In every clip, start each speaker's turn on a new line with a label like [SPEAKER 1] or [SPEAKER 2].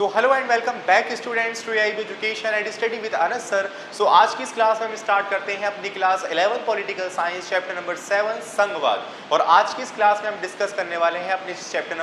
[SPEAKER 1] तो hello and welcome back students to AIB education and study with Anas sir. So आज की इस class में हम स्टार्ट करते हैं अपनी class 11 political science chapter number 7 संघवाद। और आज की इस क्लास में हम डिस्कस करने वाले हैं अपने चैप्टर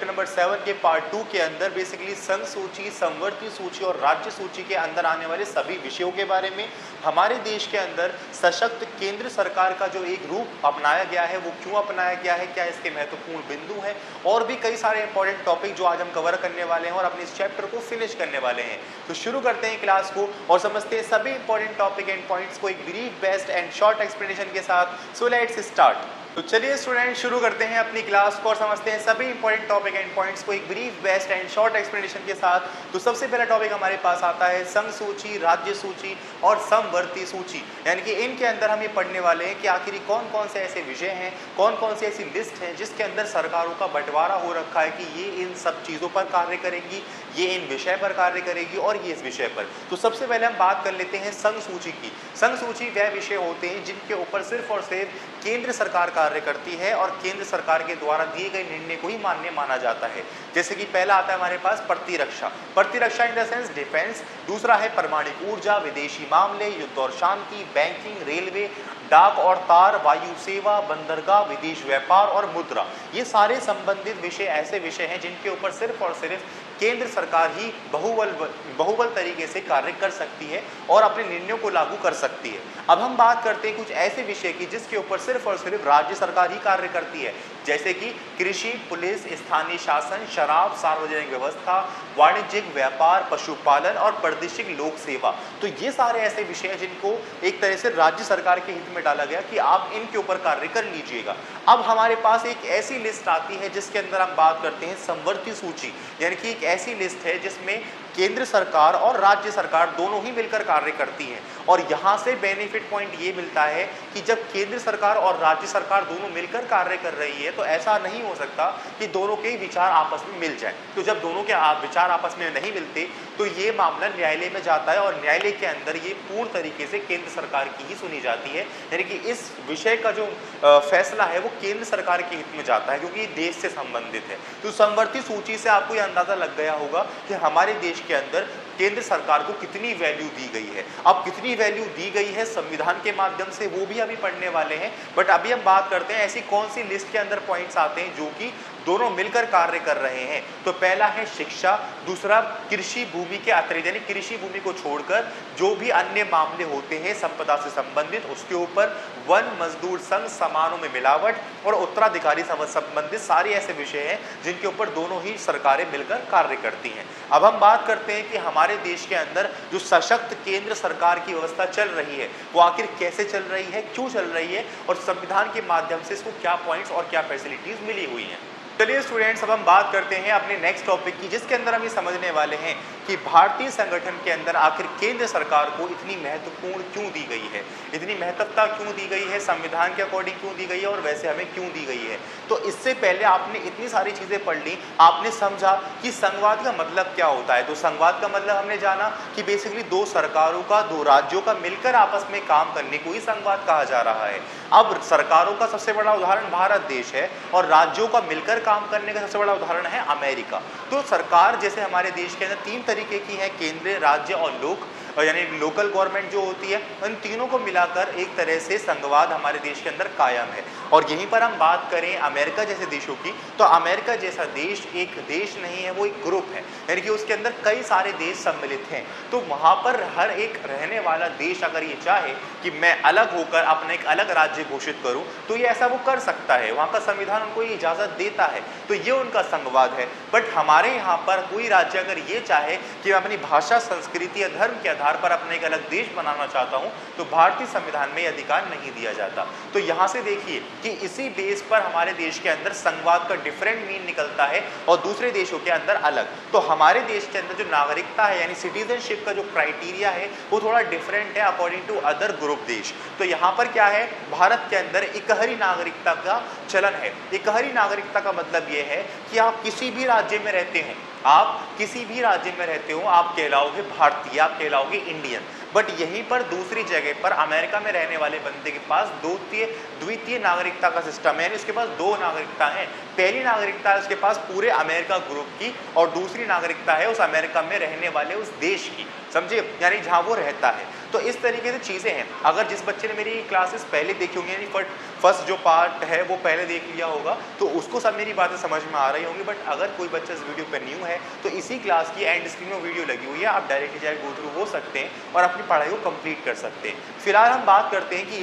[SPEAKER 1] नंबर 7 के पार्ट 2 के अंदर बेसिकली संघ सूची, समवर्ती सूची और राज्य सूची के अंदर आने वाले सभी विषयों के बारे में। हमारे देश के अंदर सशक्त केंद्र सरकार का जो एक रूप अपनाया गया है वो क्यों अपनाया गया है, क्या इसके महत्वपूर्ण बिंदु हैं, और भी कई सारे इंपॉर्टेंट टॉपिक जो आज हम कवर करने वाले हैं और अपने इस चैप्टर को फिनिश करने वाले हैं। तो शुरू करते हैं क्लास को और समझते हैं सभी इंपॉर्टेंट टॉपिक एंड पॉइंट्स को एक brief, best and short explanation के साथ। So let's start. तो चलिए स्टूडेंट शुरू करते हैं अपनी क्लास को और समझते हैं सभी इंपॉर्टेंट टॉपिक एंड पॉइंट्स को एक brief, best and short explanation के साथ। तो सबसे पहला टॉपिक हमारे पास आता है संघ सूची, राज्य सूची और समवर्ती सूची। यानी कि इनके अंदर हम ये पढ़ने वाले हैं कि आखिर कौन कौन से ऐसे विषय हैं, कौन कौन सी ऐसी लिस्ट है जिसके अंदर सरकारों का बंटवारा हो रखा है कि ये इन सब चीज़ों पर कार्य करेंगी, ये इन विषय पर कार्य करेगी और ये इस विषय पर। तो सबसे पहले हम बात कर लेते हैं संघ सूची की। संघ सूची वह विषय होते हैं जिनके ऊपर सिर्फ और सिर्फ केंद्र सरकार कार्य करती है और केंद्र सरकार के द्वारा दिए गए निर्णय को ही मान्य माना जाता है। जैसे कि पहला आता है हमारे पास प्रतिरक्षा, प्रतिरक्षा इन द सेंस डिफेंस। दूसरा है परमाणु ऊर्जा, विदेशी मामले, युद्ध और शांति, बैंकिंग, रेलवे, डाक और तार, वायु सेवा, बंदरगाह, विदेश व्यापार और मुद्रा। ये सारे संबंधित विषय ऐसे विषय हैं जिनके ऊपर सिर्फ और सिर्फ केंद्र सरकार ही बहुबल तरीके से कार्य कर सकती है और अपने निर्णयों को लागू कर सकती है। अब हम बात करते हैं कुछ ऐसे विषय की जिसके ऊपर सिर्फ और सिर्फ राज्य सरकार ही कार्य करती है, जैसे कि कृषि, पुलिस, स्थानीय शासन, शराब, सार्वजनिक व्यवस्था, वाणिज्यिक व्यापार, पशुपालन और प्रादेशिक लोक सेवा। तो ये सारे ऐसे विषय हैं जिनको एक तरह से राज्य सरकार के हित में डाला गया कि आप इनके ऊपर कार्य कर लीजिएगा। अब हमारे पास एक ऐसी लिस्ट आती है जिसके अंदर हम बात करते हैं समवर्ती सूची, यानी कि एक ऐसी लिस्ट है जिसमें केंद्र सरकार और राज्य सरकार दोनों ही मिलकर कार्य करती हैं। और यहाँ से बेनिफिट पॉइंट ये मिलता है कि जब केंद्र सरकार और राज्य सरकार दोनों मिलकर कार्य कर रही है तो ऐसा नहीं हो सकता कि दोनों के विचार आपस में मिल जाए। तो जब दोनों के विचार आपस में नहीं मिलते तो ये मामला न्यायालय में जाता है और न्यायालय के अंदर ये पूर्ण तरीके से केंद्र सरकार की ही सुनी जाती है। यानी कि इस विषय का जो फैसला है वो केंद्र सरकार के हित में जाता है क्योंकि ये देश से संबंधित है। तो समवर्ती सूची से आपको ये अंदाजा लग गया होगा कि हमारे देश के अंदर केंद्र सरकार को कितनी वैल्यू दी गई है। अब कितनी वैल्यू दी गई है संविधान के माध्यम से वो भी अभी पढ़ने वाले हैं, बट अभी हम बात करते हैं ऐसी कौन सी लिस्ट के अंदर पॉइंट्स आते हैं जो कि दोनों मिलकर कार्य कर रहे हैं। तो पहला है शिक्षा, दूसरा कृषि भूमि के अतिरिक्त यानी कृषि भूमि को छोड़कर जो भी अन्य मामले होते हैं संपदा से संबंधित उसके ऊपर, वन, मजदूर संघ, सामानों में मिलावट और उत्तराधिकारी संबंधित सारे ऐसे विषय हैं जिनके ऊपर दोनों ही सरकारें मिलकर कार्य करती हैं। अब हम बात करते हैं कि हमारे देश के अंदर जो सशक्त केंद्र सरकार की व्यवस्था चल रही है वो आखिर कैसे चल रही है, क्यों चल रही है और संविधान के माध्यम से इसको क्या पॉइंट्स और क्या फैसिलिटीज मिली हुई हैं। चलिए स्टूडेंट्स अब हम बात करते हैं अपने नेक्स्ट टॉपिक की जिसके अंदर हम ये समझने वाले हैं कि भारतीय संगठन के अंदर आखिर केंद्र सरकार को इतनी महत्वपूर्ण क्यों दी गई है, इतनी महत्वता क्यों दी गई है, संविधान के अकॉर्डिंग क्यों दी गई है और वैसे हमें क्यों दी गई है। तो इससे पहले आपने इतनी सारी चीज़ें पढ़ ली, आपने समझा कि संघवाद का मतलब क्या होता है। तो संघवाद का मतलब हमने जाना कि बेसिकली दो सरकारों का, दो राज्यों का मिलकर आपस में काम करने को ही संघवाद कहा जा रहा है। अब सरकारों का सबसे बड़ा उदाहरण भारत देश है और राज्यों का मिलकर काम करने का सबसे बड़ा उदाहरण है अमेरिका। तो सरकार जैसे हमारे देश के अंदर तीन तरीके की है, केंद्र, राज्य और लोक, यानी लोकल गवर्नमेंट जो होती है, उन तीनों को मिलाकर एक तरह से संघवाद हमारे देश के अंदर कायम है। और यहीं पर हम बात करें अमेरिका जैसे देशों की, तो अमेरिका जैसा देश एक देश नहीं है, वो एक ग्रुप है, यानी कि उसके अंदर कई सारे देश सम्मिलित हैं। तो वहाँ पर हर एक रहने वाला देश अगर ये चाहे कि मैं अलग होकर अपना एक अलग राज्य घोषित करूँ तो ये ऐसा वो कर सकता है, वहाँ का संविधान उनको ये इजाज़त देता है। तो ये उनका संघवाद है। बट हमारे यहाँ पर कोई राज्य अगर ये चाहे कि मैं अपनी भाषा, संस्कृति या धर्म के आधार पर अपना एक अलग देश बनाना चाहता हूँ तो भारतीय संविधान में अधिकार नहीं दिया जाता। तो यहाँ से देखिए कि इसी बेस पर हमारे देश के अंदर संघवाद का डिफरेंट मीन निकलता है और दूसरे देशों के अंदर अलग। तो हमारे देश के अंदर जो नागरिकता है यानी सिटीजनशिप का जो क्राइटेरिया है वो थोड़ा डिफरेंट है अकॉर्डिंग टू अदर ग्रुप देश। तो यहाँ पर क्या है, भारत के अंदर इकहरी नागरिकता का चलन है। इकहरी नागरिकता का मतलब ये है कि आप किसी भी राज्य में रहते हैं, आप किसी भी राज्य में रहते हो, आप कहलाओगे भारतीय, आप कहलाओगे इंडियन। बट यहीं पर दूसरी जगह पर अमेरिका में रहने वाले बंदे के पास द्वितीय नागरिकता का सिस्टम है, यानी उसके पास दो नागरिकता है। पहली नागरिकता है उसके पास पूरे अमेरिका ग्रुप की, और दूसरी नागरिकता है उस अमेरिका में रहने वाले उस देश की, समझिए, यानी जहां वो रहता है। तो इस तरीके से चीजें हैं। अगर जिस बच्चे ने मेरी क्लासेस पहले देखी होंगी, यानी फर्स्ट जो पार्ट है वो पहले देख लिया होगा, तो उसको सब मेरी बातें समझ में आ रही होंगी। बट अगर कोई बच्चा इस वीडियो पर न्यू है तो इसी क्लास की एंड स्क्रीन में वीडियो लगी हुई है, आप डायरेक्टली जाए गो थ्रू हो सकते हैं और अपनी पढ़ाई को कंप्लीट कर सकते हैं। फिलहाल हम बात करते हैं कि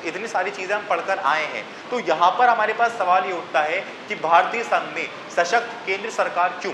[SPEAKER 1] इतनी सारी चीजें हम पढ़कर आए हैं, तो यहाँ पर हमारे पास सवाल ये उठता है कि भारतीय संघ में सशक्त केंद्र सरकार क्यों,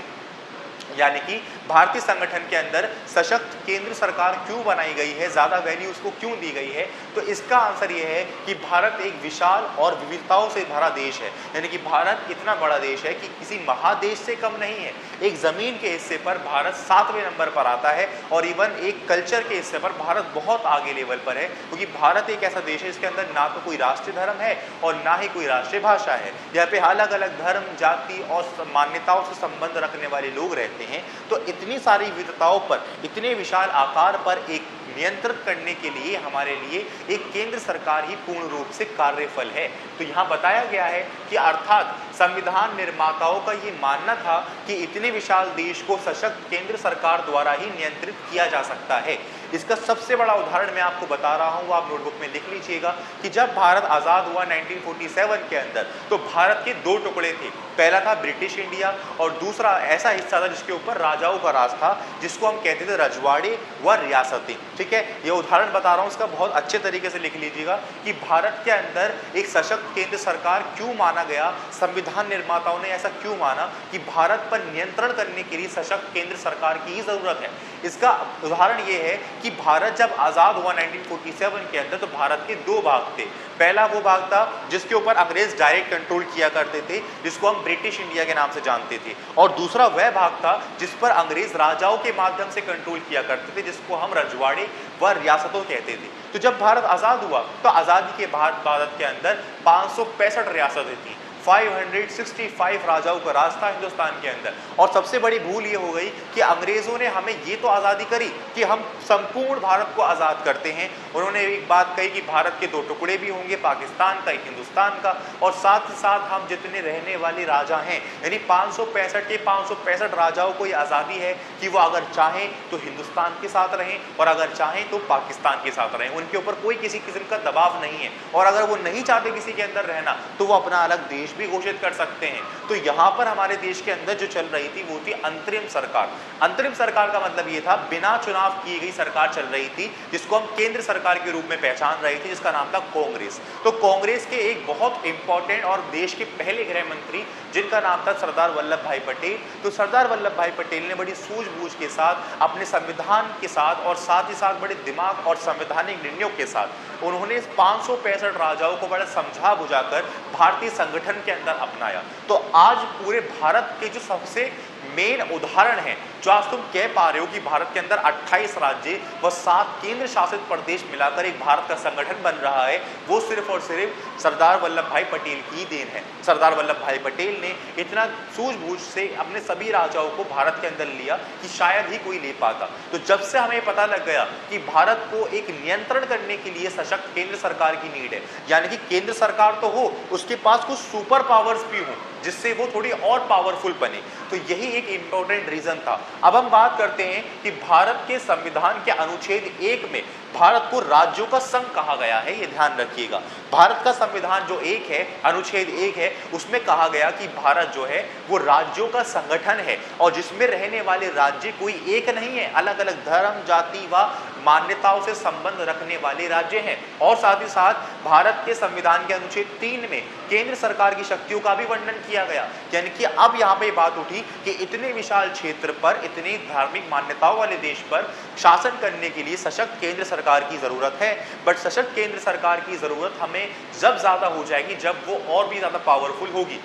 [SPEAKER 1] यानी कि भारतीय संगठन के अंदर सशक्त केंद्र सरकार क्यों बनाई गई है, ज्यादा वैल्यू उसको क्यों दी गई है। तो इसका आंसर ये है कि भारत एक विशाल और विविधताओं से भरा देश है, यानी कि भारत इतना बड़ा देश है कि किसी महादेश से कम नहीं है। एक जमीन के हिस्से पर भारत 7वें नंबर पर आता है, और इवन एक कल्चर के हिस्से पर भारत बहुत आगे लेवल पर है, क्योंकि भारत एक ऐसा देश है जिसके अंदर ना तो कोई राष्ट्रीय धर्म है और ना ही कोई राष्ट्रीय भाषा है। यहाँ पे अलग अलग धर्म, जाति और मान्यताओं से संबंध रखने वाले लोग रहते हैं। तो इतनी सारी विविधताओं पर, इतने विशाल आकार पर एक नियंत्रित करने के लिए हमारे लिए एक केंद्र सरकार ही पूर्ण रूप से कार्यफल है। तो यहाँ बताया गया है कि अर्थात संविधान निर्माताओं का ये मानना था कि इतने विशाल देश को सशक्त केंद्र सरकार द्वारा ही नियंत्रित किया जा सकता है। इसका सबसे बड़ा उदाहरण मैं आपको बता रहा हूँ, वो आप नोटबुक में लिख लीजिएगा कि जब भारत आज़ाद हुआ 1947 के अंदर, तो भारत के दो टुकड़े थे। पहला था ब्रिटिश इंडिया और दूसरा ऐसा हिस्सा था जिसके ऊपर राजाओं का राज था, जिसको हम कहते थे रजवाड़े व रियासतें। ठीक है, ये उदाहरण बता रहा हूँ, इसका बहुत अच्छे तरीके से लिख लीजिएगा कि भारत के अंदर एक सशक्त केंद्र सरकार क्यों माना गया, संविधान निर्माताओं ने ऐसा क्यों माना कि भारत पर नियंत्रण करने के लिए सशक्त केंद्र सरकार की ही जरूरत है। इसका उदाहरण ये है कि भारत जब आज़ाद हुआ 1947 के अंदर, तो भारत के दो भाग थे। पहला वो भाग था जिसके ऊपर अंग्रेज डायरेक्ट कंट्रोल किया करते थे, जिसको हम ब्रिटिश इंडिया के नाम से जानते थे, और दूसरा वह भाग था जिस पर अंग्रेज राजाओं के माध्यम से कंट्रोल किया करते थे, जिसको हम रजवाड़े व रियासतों कहते थे। तो जब भारत आज़ाद हुआ तो आज़ादी के बाद भारत के अंदर 565 रियासतें थी, 565 राजाओं का राज था हिंदुस्तान के अंदर। और सबसे बड़ी भूल ये हो गई कि अंग्रेजों ने हमें ये तो आज़ादी करी कि हम संपूर्ण भारत को आज़ाद करते हैं। उन्होंने एक बात कही कि भारत के दो टुकड़े भी होंगे, पाकिस्तान का, एक हिंदुस्तान का, और साथ ही साथ हम जितने रहने वाले राजा हैं, यानी 565 के 565 राजाओं को ये आज़ादी है कि वो अगर चाहें तो हिंदुस्तान के साथ रहें और अगर चाहें तो पाकिस्तान के साथ रहें। उनके ऊपर कोई किसी किस्म का दबाव नहीं है, और अगर वो नहीं चाहते किसी के अंदर रहना तो वो अपना अलग देश भी घोषित कर सकते हैं। तो यहाँ पर हमारे देश के अंदर जो चल रही थी वो थी अंतरिम सरकार। अंतरिम सरकार का मतलब ये था बिना चुनाव किए गई सरकार चल रही थी, जिसको हम केंद्र सरकार के रूप में पहचान रहे थे, जिसका नाम था कांग्रेस। तो कांग्रेस के एक बहुत इंपॉर्टेंट और देश के पहले गृह मंत्री जिनका नाम था सरदार वल्लभ भाई पटेल। तो सरदार वल्लभ भाई पटेल ने बड़ी सूझबूझ के साथ, अपने संविधान के साथ और साथ ही साथ बड़े दिमाग और संवैधानिक निर्णयों के साथ उन्होंने 565 राजाओं को बड़ा समझा बुझाकर भारतीय संगठन के अंदर अपनाया। तो आज पूरे भारत के जो सबसे मेन उदाहरण है, जो आज तुम कह पा रहे हो कि भारत के अंदर 28 राज्य व 7 केंद्र शासित प्रदेश मिलाकर एक भारत का संगठन बन रहा है, वो सिर्फ और सिर्फ सरदार वल्लभ भाई पटेल की देन है। सरदार वल्लभ भाई पटेल ने इतना सूझबूझ से अपने सभी राजाओं को भारत के अंदर लिया कि शायद ही कोई ले पाता। तो जब से हमें पता लग गया कि भारत को एक नियंत्रण करने के लिए सशक्त केंद्र सरकार की नीड है, यानी कि केंद्र सरकार तो हो, उसके पास कुछ सुपर पावर्स भी हों जिससे वो थोड़ी और पावरफुल बने, तो यही एक इंपॉर्टेंट रीजन था। अब हम बात करते हैं कि भारत के संविधान के अनुच्छेद 1 में भारत को राज्यों का संघ कहा गया है, ये ध्यान रखिएगा। भारत का संविधान जो 1 है, अनुच्छेद 1 है, उसमें कहा गया कि भारत जो है वो राज्यों का संगठन है, और जिसमें रहने वाले राज्य कोई एक नहीं है, अलग अलग धर्म, जाति व मान्यताओं से संबंध रखने वाले राज्य हैं। और साथ ही साथ भारत के संविधान के अनुच्छेद 3 में केंद्र सरकार की शक्तियों का भी वर्णन किया गया। यानी कि अब यहाँ पे बात उठी कि इतने विशाल क्षेत्र पर, इतनी धार्मिक मान्यताओं वाले देश पर शासन करने के लिए सशक्त केंद्र सरकार की जरूरत है। बट सशक्त केंद्र सरकार की जरूरत हमें जब ज्यादा हो जाएगी जब वो और भी ज्यादा पावरफुल होगी।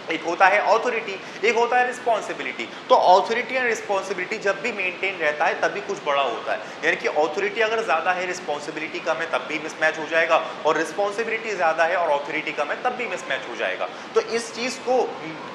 [SPEAKER 1] एक होता है ऑथोरिटी, एक होता है रिस्पॉन्सिबिलिटी। तो ऑथोरिटी एंड रिस्पॉन्सिबिलिटी जब भी मेंटेन रहता है तभी कुछ बड़ा होता है, यानी कि ऑथोरिटी अगर ज़्यादा है, रिस्पॉन्सिबिलिटी कम है, तब भी मिसमैच हो जाएगा, और रिस्पॉन्सिबिलिटी ज़्यादा है और ऑथोरिटी कम है, तब भी मिसमैच हो जाएगा। तो इस चीज़ को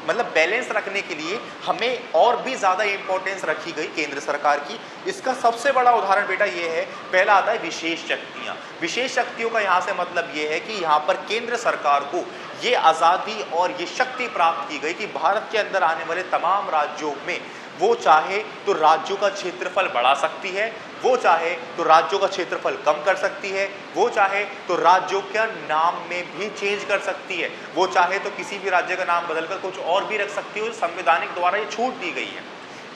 [SPEAKER 1] मतलब बैलेंस रखने के लिए हमें और भी ज़्यादा इंपॉर्टेंस रखी गई केंद्र सरकार की। इसका सबसे बड़ा उदाहरण बेटा ये है, पहला आता है विशेष शक्तियाँ। विशेष शक्तियों का यहाँ से मतलब ये है कि यहाँ पर केंद्र सरकार को ये आज़ादी और ये शक्ति प्राप्त की गई कि भारत के अंदर आने वाले तमाम राज्यों में वो चाहे तो राज्यों का क्षेत्रफल बढ़ा सकती है, वो चाहे तो राज्यों का क्षेत्रफल कम कर सकती है, वो चाहे तो राज्यों के नाम में भी चेंज कर सकती है, वो चाहे तो किसी भी राज्य का नाम बदलकर कुछ और भी रख सकती है। संवैधानिक द्वारा ये छूट दी गई है।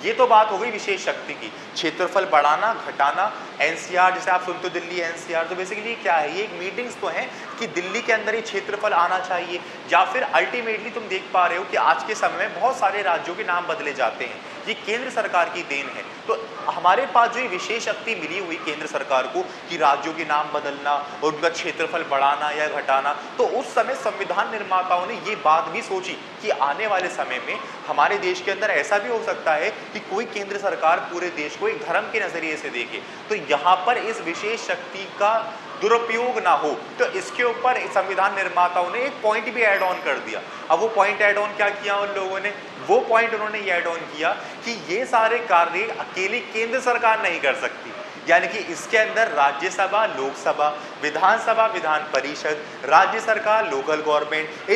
[SPEAKER 1] ये तो बात हो गई विशेष शक्ति की, क्षेत्रफल बढ़ाना घटाना। एनसीआर जैसे आप सुनते हो, दिल्ली एनसीआर, तो बेसिकली क्या है, ये एक मीटिंग्स तो हैं कि दिल्ली के अंदर ये क्षेत्रफल आना चाहिए, या फिर अल्टीमेटली तुम देख पा रहे हो कि आज के समय में बहुत सारे राज्यों के नाम बदले जाते हैं। ये केंद्र सरकार की देन है। तो हमारे पास जो ये विशेष शक्ति मिली हुई केंद्र सरकार को कि राज्यों के नाम बदलना और उनका क्षेत्रफल बढ़ाना या घटाना, तो उस समय संविधान निर्माताओं ने ये बात भी सोची कि आने वाले समय में हमारे देश के अंदर ऐसा भी हो सकता है कि कोई केंद्र सरकार पूरे देश को एक धर्म के नजरिए से देखे, तो यहाँ पर इस विशेष शक्ति का दुरुपयोग ना हो। तो इसके ऊपर संविधान निर्माताओं ने एक पॉइंट भी ऐड ऑन कर दिया। अब वो पॉइंट ऐड ऑन क्या किया उन लोगों ने, वो पॉइंट उन्होंने ये ऐड ऑन किया कि ये सारे कार्य अकेली केंद्र सरकार नहीं कर सकती, यानी कि इसके अंदर राज्यसभा, लोकसभा, विधानसभा, विधान परिषद, राज्य सरकार, लोकल गवर्नमेंट,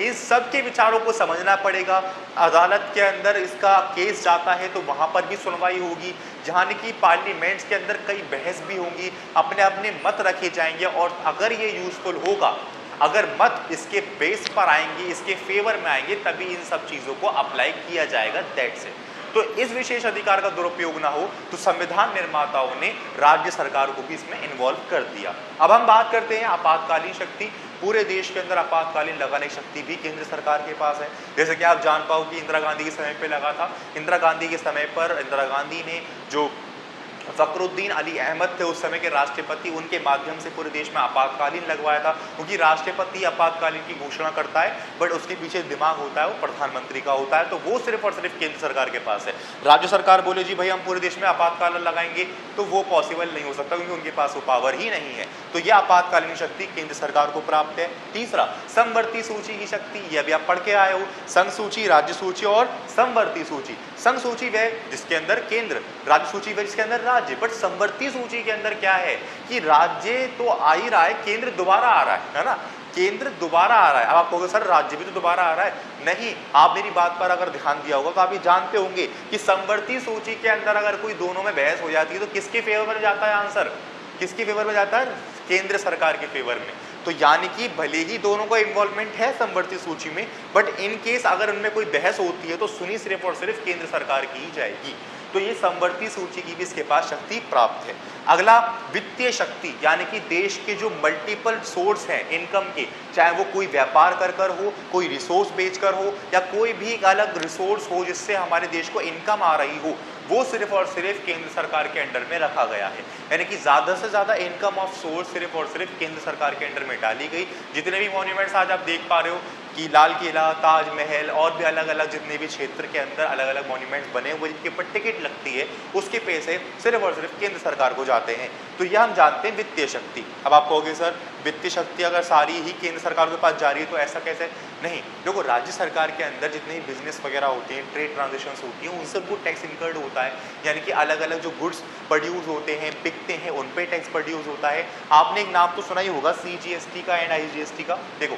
[SPEAKER 1] इन सब के विचारों को समझना पड़ेगा। अदालत के अंदर इसका केस जाता है तो वहाँ पर भी सुनवाई होगी, जहाँ की पार्लियामेंट्स के अंदर कई बहस भी होंगी, अपने अपने मत रखे जाएंगे, और अगर ये यूजफुल होगा, अगर मत इसके बेस पर आएंगे, इसके फेवर में आएंगे, तभी इन सब चीज़ों को अप्लाई किया जाएगा। That's it. तो इस विशेष अधिकार का दुरुपयोग ना हो, तो संविधान निर्माताओं ने राज्य सरकार को भी इसमें इन्वॉल्व कर दिया। अब हम बात करते हैं आपातकालीन शक्ति। पूरे देश के अंदर आपातकालीन लगाने की शक्ति भी केंद्र सरकार के पास है। जैसे कि आप जान पाओ कि इंदिरा गांधी के समय पे लगा था। इंदिरा गांधी के समय पर इंदिरा गांधी ने जो फखरुद्दीन अली अहमद थे उस समय के राष्ट्रपति, उनके माध्यम से पूरे देश में आपातकालीन लगवाया था, क्योंकि राष्ट्रपति आपातकालीन की घोषणा करता है, बट उसके पीछे दिमाग होता है वो प्रधानमंत्री का होता है, तो वो सिर्फ और सिर्फ केंद्र सरकार के पास है। राज्य सरकार बोले जी भाई हम पूरे देश में आपातकालीन लगाएंगे, तो वो पॉसिबल नहीं हो सकता, क्योंकि उनके पास वो पावर ही नहीं है। तो यह आपातकालीन शक्ति केंद्र सरकार को प्राप्त है। तीसरा, समवर्ती सूची की शक्ति। ये अभी आप पढ़ के आए हो, संघ सूची, राज्य सूची और समवर्ती सूची। संघ सूची वह जिसके अंदर केंद्र, राज्य सूची वह जिसके अंदर राज्य। बट समवर्ती सूची के अंदर क्या है कि राज्य तो आ ही रहा है, केंद्र दोबारा आ रहा है ना, केंद्र दोबारा आ रहा है। अब आप कहोगे सर राज्य भी तो दोबारा आ रहा है। नहीं, आप मेरी बात पर अगर ध्यान दिया होगा तो आप ये जानते होंगे कि समवर्ती सूची के अंदर अगर कोई दोनों में बहस हो जाती है तो किसके फेवर में जाता है आंसर, किसके फेवर में जाता है, केंद्र सरकार के फेवर में। तो यानी कि भले ही दोनों का इन्वॉल्वमेंट है समवर्ती सूची में, बट इन केस अगर उनमें कोई बहस होती है तो सुनी सिर्फ और सिर्फ केंद्र सरकार की ही जाएगी। तो ये समवर्ती सूची की भी इसके पास शक्ति प्राप्त है। अगला, वित्तीय शक्ति, यानी कि देश के जो मल्टीपल सोर्स हैं इनकम के, चाहे वो कोई व्यापार कर हो, कोई रिसोर्स बेचकर हो, या कोई भी एक अलग रिसोर्स हो जिससे हमारे देश को इनकम आ रही हो, वो सिर्फ और सिर्फ केंद्र सरकार के अंडर में रखा गया है। यानी कि ज़्यादा से ज़्यादा इनकम ऑफ सोर्स सिर्फ और सिर्फ केंद्र सरकार के अंडर में डाली गई। जितने भी मॉन्यूमेंट्स आज आप देख पा रहे हो कि लाल किला, ताजमहल और भी अलग अलग जितने भी क्षेत्र के अंदर अलग अलग मॉन्यूमेंट्स बने हुए जिनके ऊपर टिकट लगती है, उसके पैसे सिर्फ और सिर्फ केंद्र सरकार को जाते हैं। तो यह हम जानते हैं वित्तीय शक्ति। अब आप कहोगे सर वित्तीय शक्ति अगर सारी ही केंद्र सरकार के पास जा रही है तो ऐसा कैसे? नहीं, देखो राज्य सरकार के अंदर जितने भी बिजनेस वगैरह होते हैं, ट्रेड ट्रांजेक्शंस होती हैं, उन सबको टैक्स इनकर्ड होता है। यानी कि अलग अलग जो गुड्स प्रोड्यूस होते हैं, बिकते हैं, उन पे टैक्स प्रोड्यूस होता है। आपने एक नाम तो सुना ही होगा CGST का एंड IGST का। देखो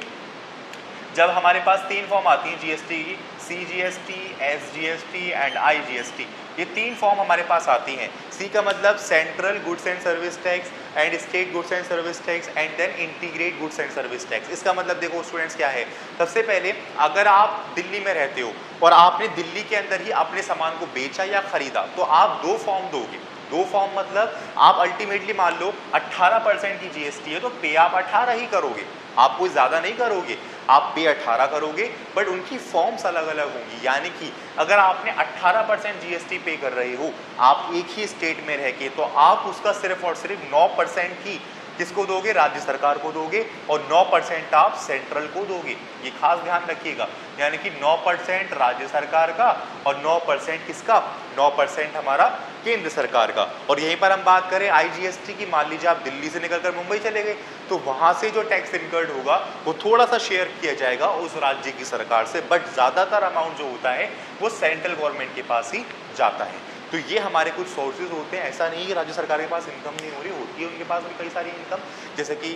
[SPEAKER 1] जब हमारे पास 3 फॉर्म आती हैं जीएसटी की, CGST, SGST एंड IGST, ये 3 फॉर्म हमारे पास आती हैं। C का मतलब central goods and service tax and state goods and service tax and then integrate goods and service tax. इसका मतलब देखो स्टूडेंट्स क्या है, सबसे पहले अगर आप दिल्ली में रहते हो और आपने दिल्ली के अंदर ही अपने सामान को बेचा या खरीदा तो आप 2 फॉर्म दोगे। 2 फॉर्म मतलब आप अल्टीमेटली मान लो 18% की GST है तो पे आप 18 ही करोगे, आप कोई ज़्यादा नहीं करोगे, आप पे 18 करोगे, बट उनकी फॉर्म्स अलग अलग होंगी। यानी कि अगर आपने 18% GST पे कर रहे हो आप एक ही स्टेट में रह के, तो आप उसका सिर्फ और सिर्फ 9% की किसको दोगे? राज्य सरकार को दोगे, और 9% आप सेंट्रल को दोगे। ये खास ध्यान रखिएगा, यानी कि 9% राज्य सरकार का और 9% किसका? 9% हमारा केंद्र सरकार का। और यहीं पर हम बात करें IGST की, मान लीजिए आप दिल्ली से निकलकर मुंबई चले गए, तो वहां से जो टैक्स इनकर्ड होगा वो थोड़ा सा शेयर किया जाएगा उस राज्य की सरकार से, बट ज्यादातर अमाउंट जो होता है वो सेंट्रल गवर्नमेंट के पास ही जाता है। तो ये हमारे कुछ सोर्सेज होते हैं। ऐसा नहीं कि राज्य सरकार के पास इनकम नहीं हो रही, होती है, उनके पास भी कई सारी इनकम, जैसे कि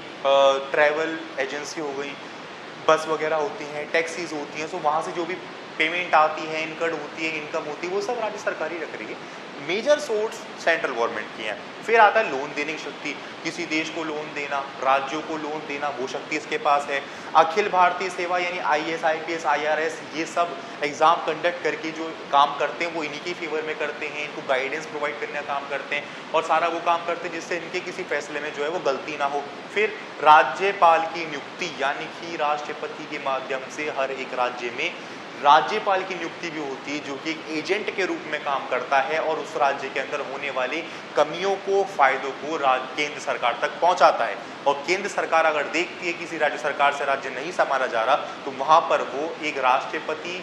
[SPEAKER 1] ट्रैवल एजेंसी हो गई, बस वगैरह होती हैं, टैक्सीज होती हैं, सो वहाँ से जो भी पेमेंट आती है, इनकम होती है, वो सब राज्य सरकार ही रख रही है। मेजर सोर्स सेंट्रल गवर्नमेंट की है। फिर आता है लोन देने की शक्ति, किसी देश को लोन देना, राज्यों को लोन देना, वो शक्ति इसके पास है। अखिल भारतीय सेवा यानी IAS IPS IRS, ये सब एग्जाम कंडक्ट करके जो काम करते हैं वो इन्हीं के फेवर में करते हैं, इनको गाइडेंस प्रोवाइड करने का काम करते हैं और सारा वो काम करते हैं जिससे इनके किसी फैसले में जो है वो गलती ना हो। फिर राज्यपाल की नियुक्ति, यानी कि राष्ट्रपति के माध्यम से हर एक राज्य में राज्यपाल की नियुक्ति भी होती है, जो कि एक एजेंट के रूप में काम करता है और उस राज्य के अंदर होने वाली कमियों को, फायदों को केंद्र सरकार तक पहुंचाता है। और केंद्र सरकार अगर देखती है किसी राज्य सरकार से राज्य नहीं संभाला जा रहा, तो वहां पर वो एक राष्ट्रपति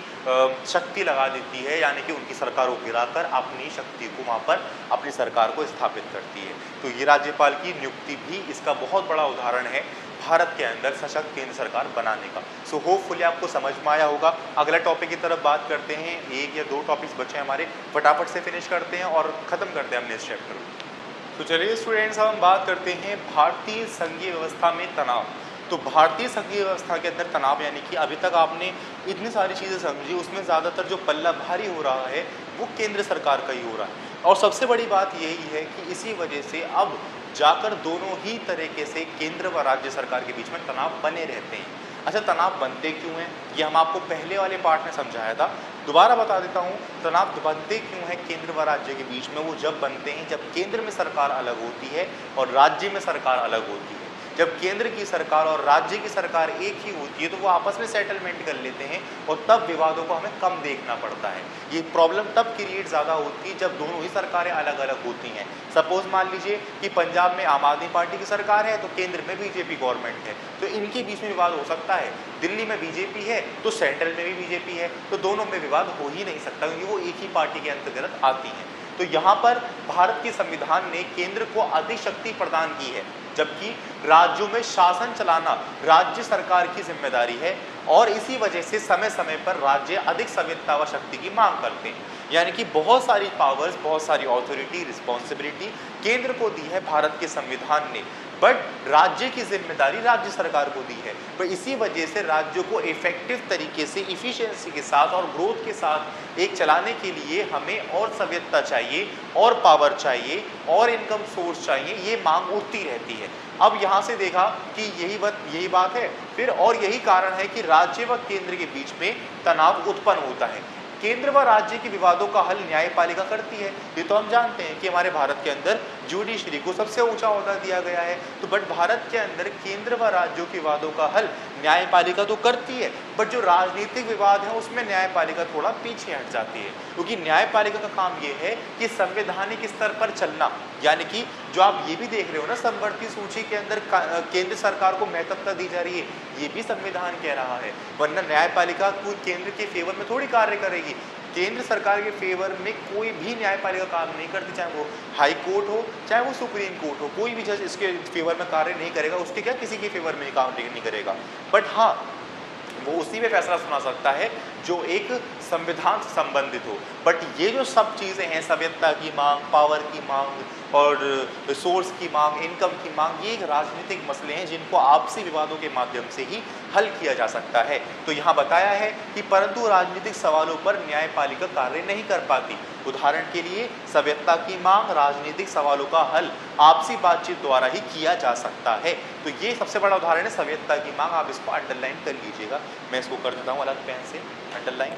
[SPEAKER 1] शक्ति लगा देती है, यानी कि उनकी सरकार को गिराकर अपनी शक्ति को वहां पर अपनी सरकार को स्थापित करती है। तो ये राज्यपाल की नियुक्ति भी इसका बहुत बड़ा उदाहरण है भारत के अंदर सशक्त केंद्र सरकार बनाने का। सो होपफुली आपको समझ में आया होगा। अगला टॉपिक की तरफ बात करते हैं। 1 या 2 टॉपिक्स बचे हमारे, फटाफट से फिनिश करते हैं और खत्म करते हैं हमने इस चैप्टर को। तो चलिए स्टूडेंट्स, हम बात करते हैं भारतीय संघीय व्यवस्था में तनाव। तो भारतीय संघीय व्यवस्था के अंदर तनाव, यानी कि अभी तक आपने इतनी सारी चीज़ें समझी, उसमें ज़्यादातर जो पल्ला भारी हो रहा है वो केंद्र सरकार का ही हो रहा है। और सबसे बड़ी बात यही है कि इसी वजह से अब जाकर दोनों ही तरीके से केंद्र व राज्य सरकार के बीच में तनाव बने रहते हैं। अच्छा, तनाव बनते क्यों हैं? ये हम आपको पहले वाले पार्ट में समझाया था, दोबारा बता देता हूँ। तनाव बनते क्यों हैं केंद्र व राज्य के बीच में? वो जब बनते हैं जब केंद्र में सरकार अलग होती है और राज्य में सरकार अलग होती है। जब केंद्र की सरकार और राज्य की सरकार एक ही होती है तो वो आपस में सेटलमेंट कर लेते हैं और तब विवादों को हमें कम देखना पड़ता है। ये प्रॉब्लम तब क्रिएट ज़्यादा होती है जब दोनों ही सरकारें अलग अलग होती हैं। सपोज मान लीजिए कि पंजाब में आम आदमी पार्टी की सरकार है तो केंद्र में बीजेपी गवर्नमेंट है, तो इनके बीच में विवाद हो सकता है। दिल्ली में बीजेपी है तो सेंट्रल में भी बीजेपी है, तो दोनों में विवाद हो ही नहीं सकता क्योंकि वो एक ही पार्टी के अंतर्गत आती हैं। तो यहाँ पर भारत के संविधान ने केंद्र को अधिक शक्ति प्रदान की है, जबकि राज्यों में शासन चलाना राज्य सरकार की जिम्मेदारी है और इसी वजह से समय समय पर राज्य अधिक स्वायत्तता व शक्ति की मांग करते हैं। यानी कि बहुत सारी पावर्स, बहुत सारी ऑथोरिटी, रिस्पॉन्सिबिलिटी केंद्र को दी है भारत के संविधान ने, बट राज्य की जिम्मेदारी राज्य सरकार को दी है। तो इसी वजह से राज्यों को इफेक्टिव तरीके से, इफिशिएंसी के साथ और ग्रोथ के साथ एक चलाने के लिए हमें और स्वायत्तता चाहिए और पावर चाहिए और इनकम सोर्स चाहिए, ये मांग उठती रहती है। अब यहाँ से देखा कि यही बात है फिर, और यही कारण है कि राज्य व केंद्र के बीच में तनाव उत्पन्न होता है। केंद्र व राज्य के विवादों का हल न्यायपालिका करती है। ये तो हम जानते हैं कि हमारे भारत के अंदर जुडिशरी को सबसे ऊंचा ओहदा दिया गया है, तो बट भारत के अंदर केंद्र व राज्यों के विवादों का हल न्यायपालिका तो करती है, बट जो राजनीतिक विवाद है उसमें न्यायपालिका थोड़ा पीछे हट जाती है, क्योंकि न्यायपालिका का काम ये है कि संवैधानिक स्तर पर चलना। यानी कि जो आप ये भी देख रहे हो ना, समवर्ती सूची के अंदर केंद्र सरकार को महत्वता दी जा रही है, ये भी संविधान कह रहा है, वरना न्यायपालिका कोई केंद्र के फेवर में थोड़ी कार्य करेगी। केंद्र सरकार के फेवर में कोई भी न्यायपालिका काम नहीं करती, चाहे वो हाई कोर्ट हो चाहे वो सुप्रीम कोर्ट हो, कोई भी जज इसके फेवर में कार्य नहीं करेगा, उसके क्या किसी के फेवर में काम नहीं करेगा। बट हाँ, वो उसी में फैसला सुना सकता है जो एक संविधान से संबंधित हो। बट ये जो सब चीज़ें हैं, स्वायत्तता की मांग, पावर की मांग और रिसोर्स की मांग, इनकम की मांग, ये एक राजनीतिक मसले हैं जिनको आपसी विवादों के माध्यम से ही हल किया जा सकता है। तो यहाँ बताया है कि परंतु राजनीतिक सवालों पर न्यायपालिका कार्य नहीं कर पाती। उदाहरण के लिए स्वायत्तता की मांग, राजनीतिक सवालों का हल आपसी बातचीत द्वारा ही किया जा सकता है। तो ये सबसे बड़ा उदाहरण है स्वायत्तता की मांग। आप इसको अंडरलाइन कर लीजिएगा, मैं इसको कर देता हूँ अलग पेन से अंडरलाइन।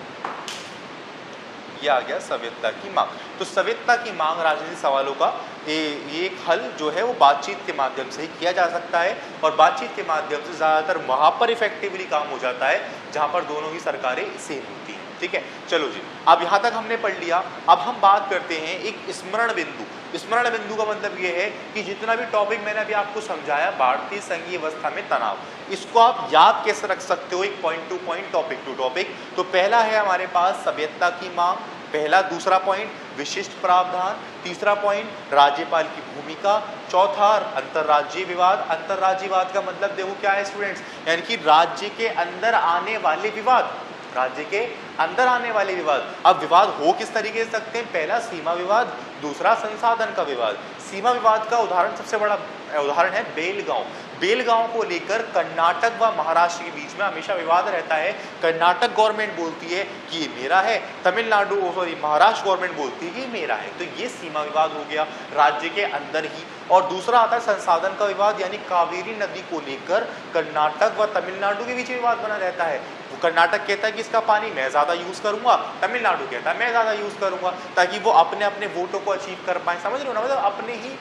[SPEAKER 1] ये आ गया स्वायत्तता की मांग। तो स्वायत्तता की मांग राजनीतिक सवालों का ये एक हल जो है वो बातचीत के माध्यम से ही किया जा सकता है, और बातचीत के माध्यम से ज़्यादातर वहाँ पर इफेक्टिवली काम हो जाता है जहाँ पर दोनों ही सरकारें सेम होती हैं। ठीक है, चलो जी, अब यहाँ तक हमने पढ़ लिया। अब हम बात करते हैं एक स्मरण बिंदु। स्मरण बिंदु का मतलब ये है कि जितना भी टॉपिक मैंने अभी आपको समझाया भारतीय संघीय व्यवस्था में तनाव, इसको आप याद कैसे रख सकते हो एक point to point, topic to topic. तो पहला है हमारे पास सभ्यता की मांग, पहला। दूसरा पॉइंट विशिष्ट प्रावधान, तीसरा पॉइंट राज्यपाल की भूमिका, चौथा अंतर्राज्यीय विवाद। अंतर्राज्यीय विवाद का मतलब देखो क्या है स्टूडेंट्स, यानी कि राज्य के अंदर आने वाले विवाद, राज्य के अंदर आने वाले विवाद। अब विवाद हो किस तरीके से सकते हैं, पहला सीमा विवाद, दूसरा संसाधन का विवाद। सीमा विवाद का उदाहरण, सबसे बड़ा उदाहरण है बेलगांव। बेलगांव को लेकर कर्नाटक व महाराष्ट्र के बीच में हमेशा विवाद रहता है। कर्नाटक गवर्नमेंट बोलती है कि ये मेरा है, तमिलनाडु महाराष्ट्र गवर्नमेंट बोलती है कि ये मेरा है। तो ये सीमा विवाद हो गया राज्य के अंदर ही। और दूसरा आता है संसाधन का विवाद, यानी कावेरी नदी को लेकर कर्नाटक व तमिलनाडु के बीच विवाद बना रहता है। वो कर्नाटक कहता है कि इसका पानी मैं ज़्यादा यूज़ करूंगा, तमिलनाडु कहता है मैं ज़्यादा यूज़ करूंगा, ताकि वो अपने अपने वोटों को अचीव कर पाए। समझ रहे हो ना, मतलब अपने ही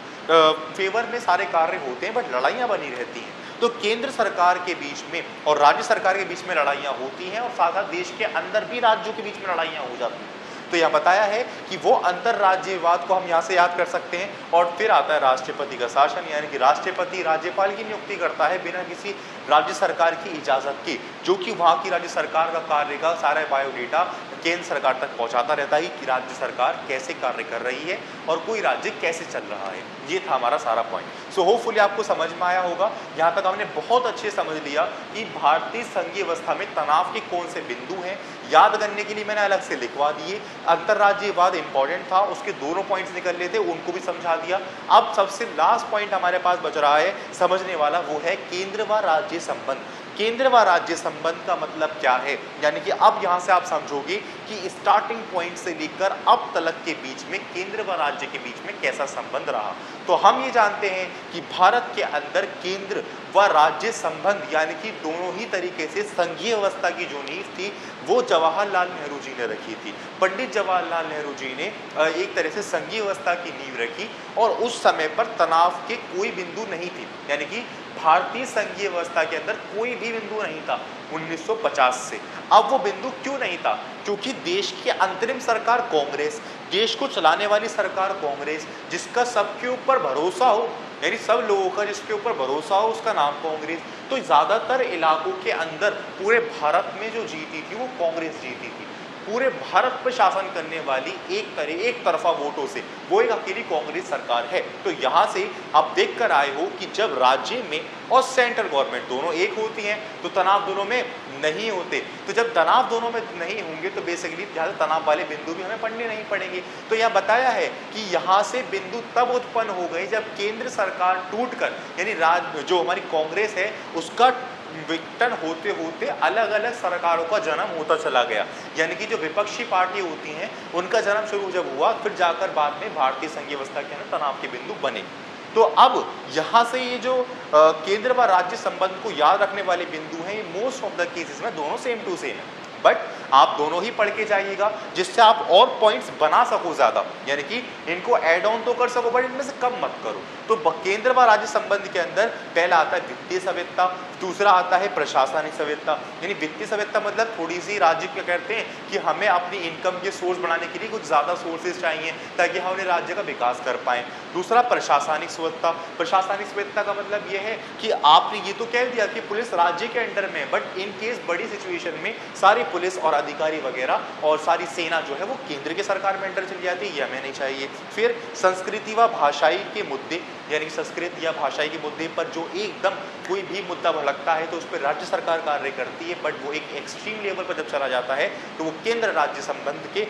[SPEAKER 1] फेवर में सारे कार्य होते हैं, बट लड़ाइयाँ बनी रहती हैं। तो केंद्र सरकार के बीच में और राज्य सरकार के बीच में लड़ाइयाँ होती हैं, और साथ साथ देश के अंदर भी राज्यों के बीच में लड़ाइयाँ हो जाती हैं। तो यह बताया है कि वो अंतर्राज्यीय विवाद को हम यहाँ से याद कर सकते हैं। और फिर आता है राष्ट्रपति का शासन, यानी कि राष्ट्रपति राज्यपाल की नियुक्ति करता है बिना किसी राज्य सरकार की इजाज़त के, जो कि वहाँ की राज्य सरकार का कार्य का सारा बायोडेटा केंद्र सरकार तक पहुँचाता रहता है कि राज्य सरकार कैसे कार्य कर रही है और कोई राज्य कैसे चल रहा है। ये था हमारा सारा पॉइंट। सो होपफुली आपको समझ में आया होगा। यहाँ तक हमने बहुत अच्छे समझ लिया कि भारतीय संघीय व्यवस्था में तनाव के कौन से बिंदु हैं। याद करने के लिए मैंने अलग से लिखवा दिए। अंतर्राज्यीय विवाद इंपॉर्टेंट था, उसके दोनों पॉइंट्स निकल लेते, उनको भी समझा दिया। अब सबसे लास्ट पॉइंट हमारे पास बच रहा है समझने वाला, वो है केंद्र व राज्य संबंध। केंद्र व राज्य संबंध का मतलब क्या है, यानी कि अब यहाँ से आप समझोगे कि स्टार्टिंग पॉइंट से लेकर अब तक के बीच में केंद्र व राज्य के बीच में कैसा संबंध रहा। तो हम ये जानते हैं कि भारत के अंदर केंद्र व राज्य संबंध, यानी कि दोनों ही तरीके से संघीय व्यवस्था की जो नींव थी वो जवाहरलाल नेहरू जी ने रखी थी। पंडित जवाहरलाल नेहरू जी ने एक तरह से संघीय व्यवस्था की नींव रखी, और उस समय पर तनाव के कोई बिंदु नहीं थी, यानी कि भारतीय संघीय व्यवस्था के अंदर कोई भी बिंदु नहीं था 1950 से। अब वो बिंदु क्यों नहीं था, क्योंकि देश की अंतरिम सरकार कांग्रेस, देश को चलाने वाली सरकार कांग्रेस, जिसका सबके ऊपर भरोसा हो, यानी सब लोगों का जिसके ऊपर भरोसा हो उसका नाम कांग्रेस। तो ज़्यादातर इलाकों के अंदर पूरे भारत में जो जीती थी वो कांग्रेस जीती थी। पूरे भारत पर शासन करने वाली एक तरफा वोटों से वो एक अकेली कांग्रेस सरकार है। तो यहाँ से आप देख कर आए हो कि जब राज्य में और सेंट्रल गवर्नमेंट दोनों एक होती हैं तो तनाव दोनों में नहीं होते। तो जब तनाव दोनों में नहीं होंगे तो बेसिकली ज़्यादा तनाव वाले बिंदु भी हमें पढ़ने नहीं पड़ेंगे। तो यह बताया है कि यहाँ से बिंदु तब उत्पन्न हो गए जब केंद्र सरकार टूटकर, यानी जो हमारी कांग्रेस है उसका विघटन होते होते अलग अलग सरकारों का जन्म होता चला गया। यानी कि जो विपक्षी पार्टी होती हैं उनका जन्म शुरू जब हुआ, फिर जाकर बाद में भारतीय संघीय व्यवस्था के अंदर तनाव के बिंदु बने। तो अब यहाँ से ये जो केंद्र व राज्य संबंध को याद रखने वाले बिंदु हैं, मोस्ट ऑफ द केसेस में दोनों सेम टू सेम है, बट आप दोनों ही पढ़ के जाइएगा जिससे आप और पॉइंट्स बना सको ज़्यादा, यानी कि इनको ऐड ऑन तो कर सको बट इनमें से कम मत करो। तो केंद्र व राज्य संबंध के अंदर पहला आता है वित्तीय स्वायत्तता, दूसरा आता है प्रशासनिक स्वायत्तता। यानी वित्तीय स्वायत्तता मतलब थोड़ी सी राज्य क्या कहते हैं कि हमें अपनी इनकम के सोर्स बढ़ाने के लिए कुछ ज़्यादा सोर्सेज चाहिए ताकि हम अपने राज्य का विकास कर पाएँ। दूसरा प्रशासनिक स्वायत्तता। प्रशासनिक स्वायत्तता का मतलब यह है कि आपने ये तो कह दिया कि पुलिस राज्य के अंडर में, बट इन केस बड़ी सिचुएशन में सारी पुलिस और अधिकारी वगैरह और सारी सेना जो है वो केंद्र के सरकार में अंडर चली जाती है, ये हमें नहीं चाहिए। फिर संस्कृति व भाषाई के मुद्दे, यानी संस्कृत या भाषाई के मुद्दे पर जो एकदम कोई भी मुद्दा भड़कता है तो उस पर राज्य सरकार कार्य करती है, बट वो एक एक्सट्रीम लेवल पर जब चला जाता है तो वो केंद्र राज्य संबंध के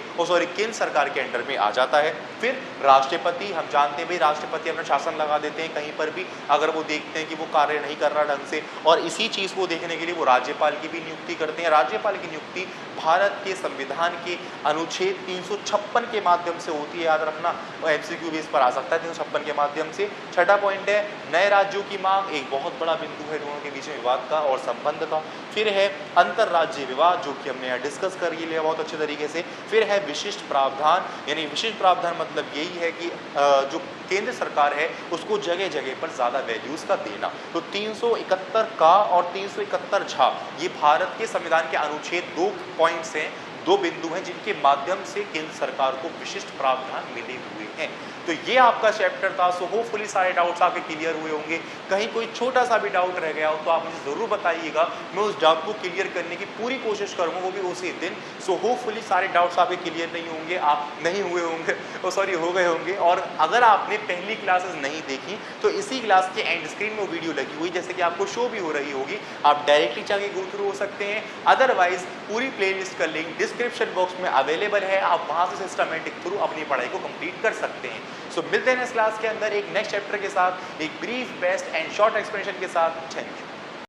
[SPEAKER 1] केंद्र सरकार के अंडर में आ जाता है। फिर राष्ट्रपति, हम जानते हैं भाई राष्ट्रपति अपना शासन लगा देते हैं कहीं पर भी अगर वो देखते हैं कि वो कार्य नहीं कर रहा ढंग से, और इसी चीज़ को देखने के लिए वो राज्यपाल की भी नियुक्ति करते हैं। राज्यपाल की नियुक्ति भारत के संविधान के अनुच्छेद 356 के माध्यम से होती है, याद रखना, वो एमसीक्यू बेस पर आ सकता है 356 के माध्यम से। छठा पॉइंट है नए राज्यों की मांग, एक बहुत बड़ा बिंदु है दोनों के बीच में विवाद का और संबंध का। फिर है अंतर्राज्यीय विवाद, जो कि हमने यहाँ डिस्कस कर लिया बहुत अच्छे तरीके से। फिर है विशिष्ट प्रावधान, यानी विशिष्ट प्रावधान मतलब यही है कि जो केंद्र सरकार है उसको जगह जगह पर ज़्यादा वैल्यूज़ का देना। तो 371 का और 371 झा ये भारत के संविधान के अनुच्छेद 2 पॉइंट्स हैं, दो बिंदु हैं जिनके माध्यम से केंद्र सरकार को विशिष्ट प्रावधान मिले हुए हैं। तो ये आपका चैप्टर था। सो होपफुली सारे डाउट्स आपके क्लियर हुए होंगे। कहीं कोई छोटा सा भी डाउट रह गया हो तो आप मुझे ज़रूर बताइएगा, मैं उस डाउट को क्लियर करने की पूरी कोशिश करूँगा, वो भी उसी दिन। सो होपफुली सारे डाउट्स आपके क्लियर नहीं होंगे, आप नहीं हुए होंगे, सॉरी हो गए होंगे। और अगर आपने पहली क्लासेस नहीं देखी तो इसी क्लास के एंड स्क्रीन में वो वीडियो लगी हुई जैसे कि आपको शो भी हो रही होगी, आप डायरेक्टली जाके गो थ्रू हो सकते हैं। अदरवाइज पूरी प्लेलिस्ट का लिंक डिस्क्रिप्शन बॉक्स में अवेलेबल है, आप वहाँ से सिस्टमेटिक थ्रू अपनी पढ़ाई को कंप्लीट कर सकते हैं। सो मिलते हैं इस क्लास के अंदर एक नेक्स्ट चैप्टर के साथ, एक brief best and short explanation के साथ। Thank you.